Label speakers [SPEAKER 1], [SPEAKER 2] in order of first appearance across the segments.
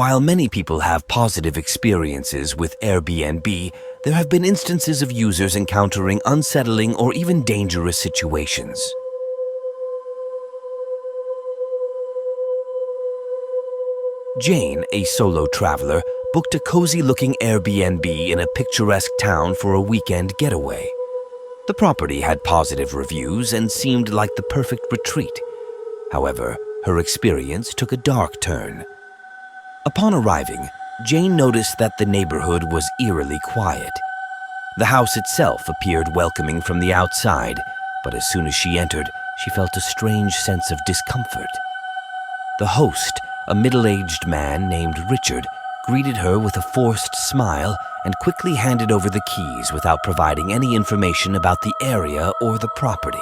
[SPEAKER 1] while many people have positive experiences with Airbnb, there have been instances of users encountering unsettling or even dangerous situations. Jane, a solo traveler, booked a cozy-looking Airbnb in a picturesque town for a weekend getaway. The property had positive reviews and seemed like the perfect retreat. However, her experience took a dark turn. Upon arriving, Jane noticed that the neighborhood was eerily quiet. The house itself appeared welcoming from the outside, but as soon as she entered, she felt a strange sense of discomfort. The host, a middle-aged man named Richard, greeted her with a forced smile and quickly handed over the keys without providing any information about the area or the property.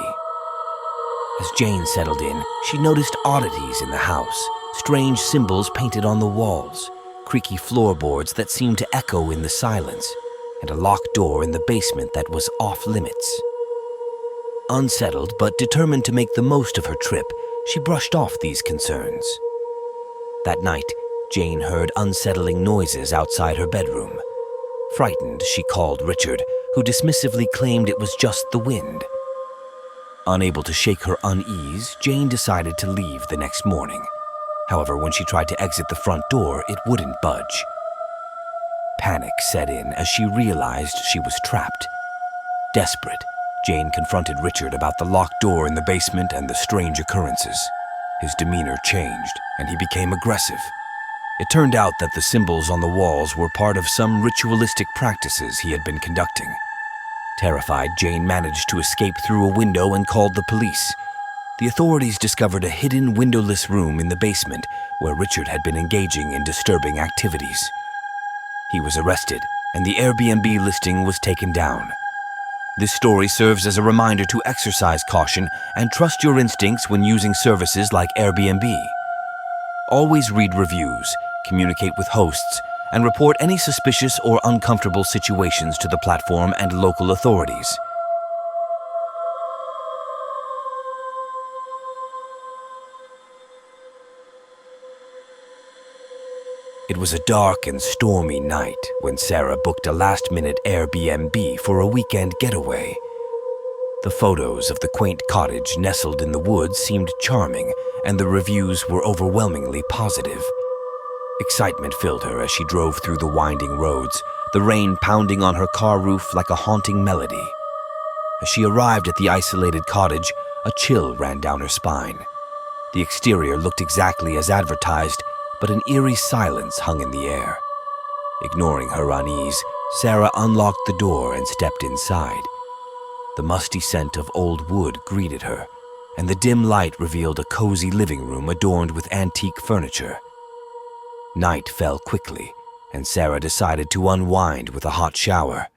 [SPEAKER 1] As Jane settled in, she noticed oddities in the house, strange symbols painted on the walls, creaky floorboards that seemed to echo in the silence, and a locked door in the basement that was off-limits. Unsettled but determined to make the most of her trip, she brushed off these concerns. That night, Jane heard unsettling noises outside her bedroom. Frightened, she called Richard, who dismissively claimed it was just the wind. Unable to shake her unease, Jane decided to leave the next morning. However, when she tried to exit the front door, it wouldn't budge. Panic set in as she realized she was trapped. Desperate, Jane confronted Richard about the locked door in the basement and the strange occurrences. His demeanor changed, and he became aggressive. It turned out that the symbols on the walls were part of some ritualistic practices he had been conducting. Terrified, Jane managed to escape through a window and called the police. The authorities discovered a hidden windowless room in the basement where Richard had been engaging in disturbing activities. He was arrested, and the Airbnb listing was taken down. This story serves as a reminder to exercise caution and trust your instincts when using services like Airbnb. Always read reviews, communicate with hosts, and report any suspicious or uncomfortable situations to the platform and local authorities. It was a dark and stormy night when Sarah booked a last-minute Airbnb for a weekend getaway. The photos of the quaint cottage nestled in the woods seemed charming, and the reviews were overwhelmingly positive. Excitement filled her as she drove through the winding roads, the rain pounding on her car roof like a haunting melody. As she arrived at the isolated cottage, a chill ran down her spine. The exterior looked exactly as advertised, but an eerie silence hung in the air. Ignoring her unease, Sarah unlocked the door and stepped inside. The musty scent of old wood greeted her, and the dim light revealed a cozy living room adorned with antique furniture. Night fell quickly, and Sarah decided to unwind with a hot shower.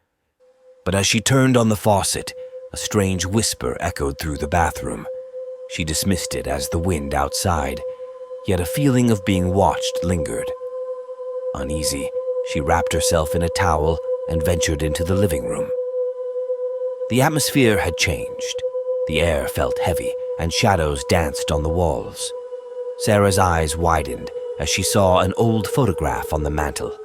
[SPEAKER 1] But as she turned on the faucet, a strange whisper echoed through the bathroom. She dismissed it as the wind outside, yet a feeling of being watched lingered. Uneasy, she wrapped herself in a towel and ventured into the living room. The atmosphere had changed. The air felt heavy, and shadows danced on the walls. Sarah's eyes widened as she saw an old photograph on the mantel,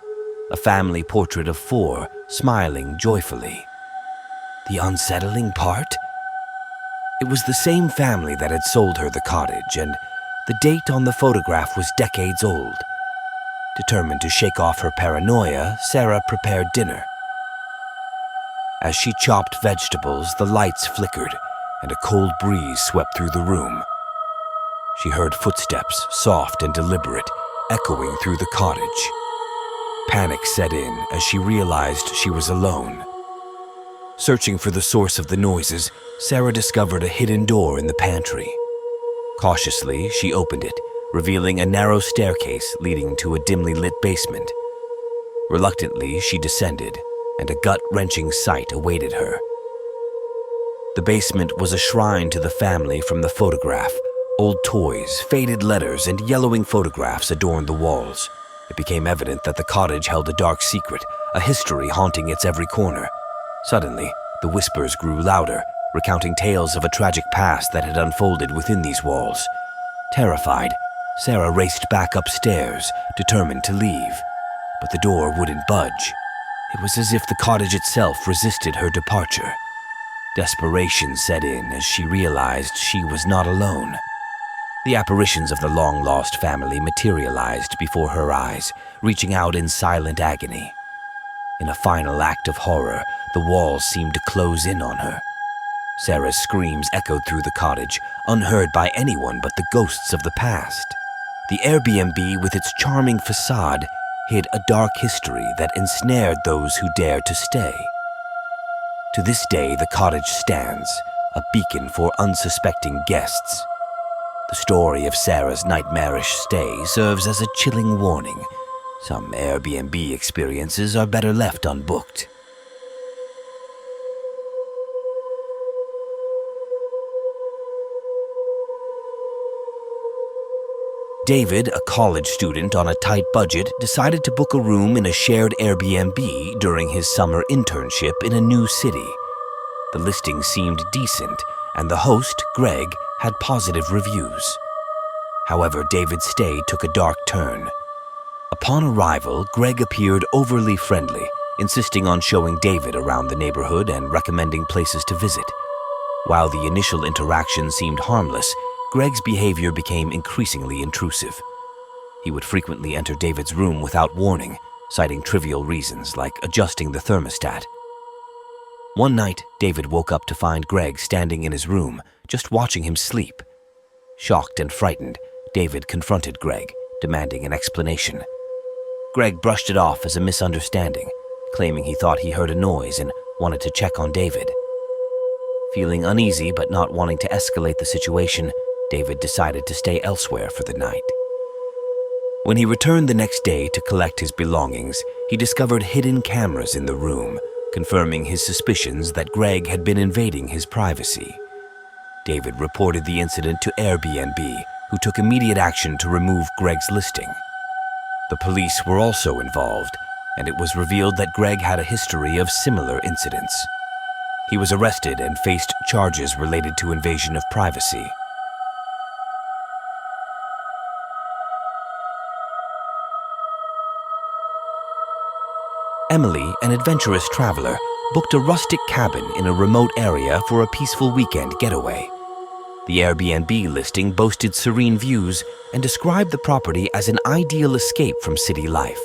[SPEAKER 1] a family portrait of four smiling joyfully. The unsettling part? It was the same family that had sold her the cottage, and the date on the photograph was decades old. Determined to shake off her paranoia, Sarah prepared dinner. As she chopped vegetables, the lights flickered, and a cold breeze swept through the room. She heard footsteps, soft and deliberate, echoing through the cottage. Panic set in as she realized she was alone. Searching for the source of the noises, Sarah discovered a hidden door in the pantry. Cautiously, she opened it, revealing a narrow staircase leading to a dimly lit basement. Reluctantly, she descended, and a gut-wrenching sight awaited her. The basement was a shrine to the family from the photograph. Old toys, faded letters, and yellowing photographs adorned the walls. It became evident that the cottage held a dark secret, a history haunting its every corner. Suddenly, the whispers grew louder, recounting tales of a tragic past that had unfolded within these walls. Terrified, Sarah raced back upstairs, determined to leave, but the door wouldn't budge. It was as if the cottage itself resisted her departure. Desperation set in as she realized she was not alone. The apparitions of the long-lost family materialized before her eyes, reaching out in silent agony. In a final act of horror, the walls seemed to close in on her. Sarah's screams echoed through the cottage, unheard by anyone but the ghosts of the past. The Airbnb, with its charming facade, hid a dark history that ensnared those who dared to stay. To this day, the cottage stands, a beacon for unsuspecting guests. The story of Sarah's nightmarish stay serves as a chilling warning. Some Airbnb experiences are better left unbooked. David, a college student on a tight budget, decided to book a room in a shared Airbnb during his summer internship in a new city. The listing seemed decent, and the host, Greg, had positive reviews. However, David's stay took a dark turn. Upon arrival, Greg appeared overly friendly, insisting on showing David around the neighborhood and recommending places to visit. While the initial interaction seemed harmless, Greg's behavior became increasingly intrusive. He would frequently enter David's room without warning, citing trivial reasons like adjusting the thermostat. One night, David woke up to find Greg standing in his room, just watching him sleep. Shocked and frightened, David confronted Greg, demanding an explanation. Greg brushed it off as a misunderstanding, claiming he thought he heard a noise and wanted to check on David. Feeling uneasy but not wanting to escalate the situation, David decided to stay elsewhere for the night. When he returned the next day to collect his belongings, he discovered hidden cameras in the room, confirming his suspicions that Greg had been invading his privacy. David reported the incident to Airbnb, who took immediate action to remove Greg's listing. The police were also involved, and it was revealed that Greg had a history of similar incidents. He was arrested and faced charges related to invasion of privacy. Emily, an adventurous traveler, booked a rustic cabin in a remote area for a peaceful weekend getaway. The Airbnb listing boasted serene views and described the property as an ideal escape from city life.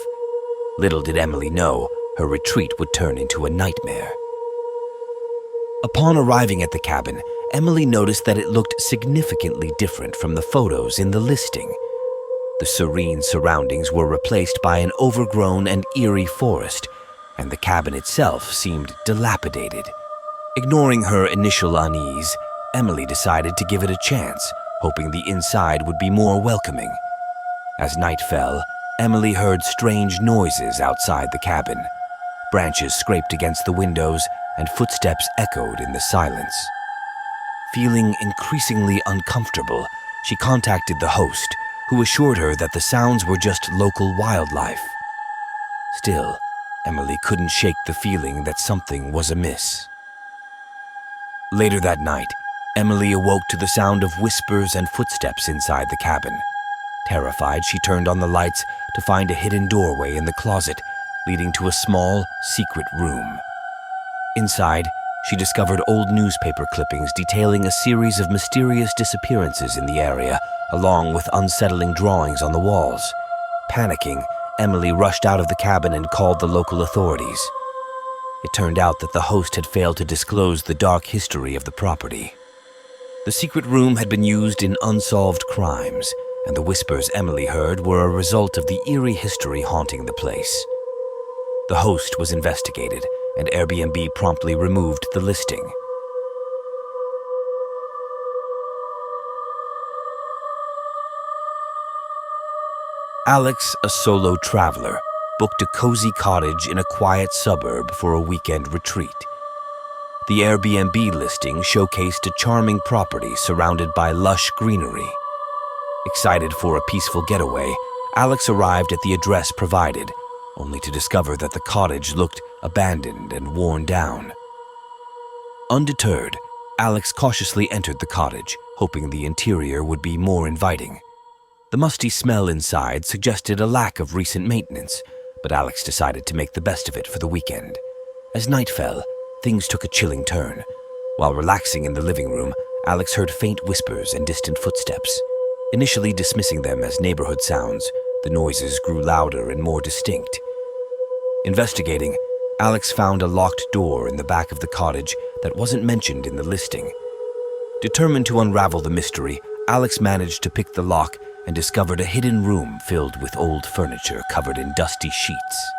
[SPEAKER 1] Little did Emily know, her retreat would turn into a nightmare. Upon arriving at the cabin, Emily noticed that it looked significantly different from the photos in the listing. The serene surroundings were replaced by an overgrown and eerie forest, and the cabin itself seemed dilapidated. Ignoring her initial unease, Emily decided to give it a chance, hoping the inside would be more welcoming. As night fell, Emily heard strange noises outside the cabin. Branches scraped against the windows, and footsteps echoed in the silence. Feeling increasingly uncomfortable, she contacted the host, who assured her that the sounds were just local wildlife. Still, Emily couldn't shake the feeling that something was amiss. Later that night, Emily awoke to the sound of whispers and footsteps inside the cabin. Terrified, she turned on the lights to find a hidden doorway in the closet, leading to a small, secret room. Inside, she discovered old newspaper clippings detailing a series of mysterious disappearances in the area, along with unsettling drawings on the walls. Panicking, Emily rushed out of the cabin and called the local authorities. It turned out that the host had failed to disclose the dark history of the property. The secret room had been used in unsolved crimes, and the whispers Emily heard were a result of the eerie history haunting the place. The host was investigated, and Airbnb promptly removed the listing. Alex, a solo traveler, booked a cozy cottage in a quiet suburb for a weekend retreat. The Airbnb listing showcased a charming property surrounded by lush greenery. Excited for a peaceful getaway, Alex arrived at the address provided, only to discover that the cottage looked abandoned and worn down. Undeterred, Alex cautiously entered the cottage, hoping the interior would be more inviting. The musty smell inside suggested a lack of recent maintenance, but Alex decided to make the best of it for the weekend. As night fell, things took a chilling turn. While relaxing in the living room, Alex heard faint whispers and distant footsteps. Initially dismissing them as neighborhood sounds, the noises grew louder and more distinct. Investigating, Alex found a locked door in the back of the cottage that wasn't mentioned in the listing. Determined to unravel the mystery, Alex managed to pick the lock and discovered a hidden room filled with old furniture covered in dusty sheets.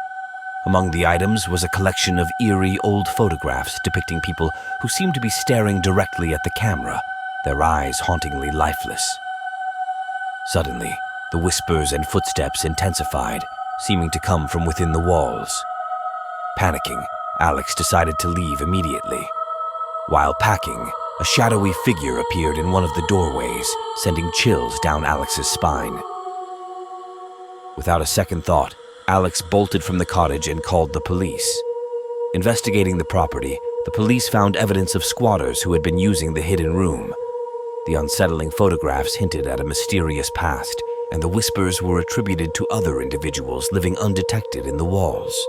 [SPEAKER 1] Among the items was a collection of eerie old photographs depicting people who seemed to be staring directly at the camera, their eyes hauntingly lifeless. Suddenly, the whispers and footsteps intensified, seeming to come from within the walls. Panicking, Alex decided to leave immediately. While packing, a shadowy figure appeared in one of the doorways, sending chills down Alex's spine. Without a second thought, Alex bolted from the cottage and called the police. Investigating the property, the police found evidence of squatters who had been using the hidden room. The unsettling photographs hinted at a mysterious past, and the whispers were attributed to other individuals living undetected in the walls.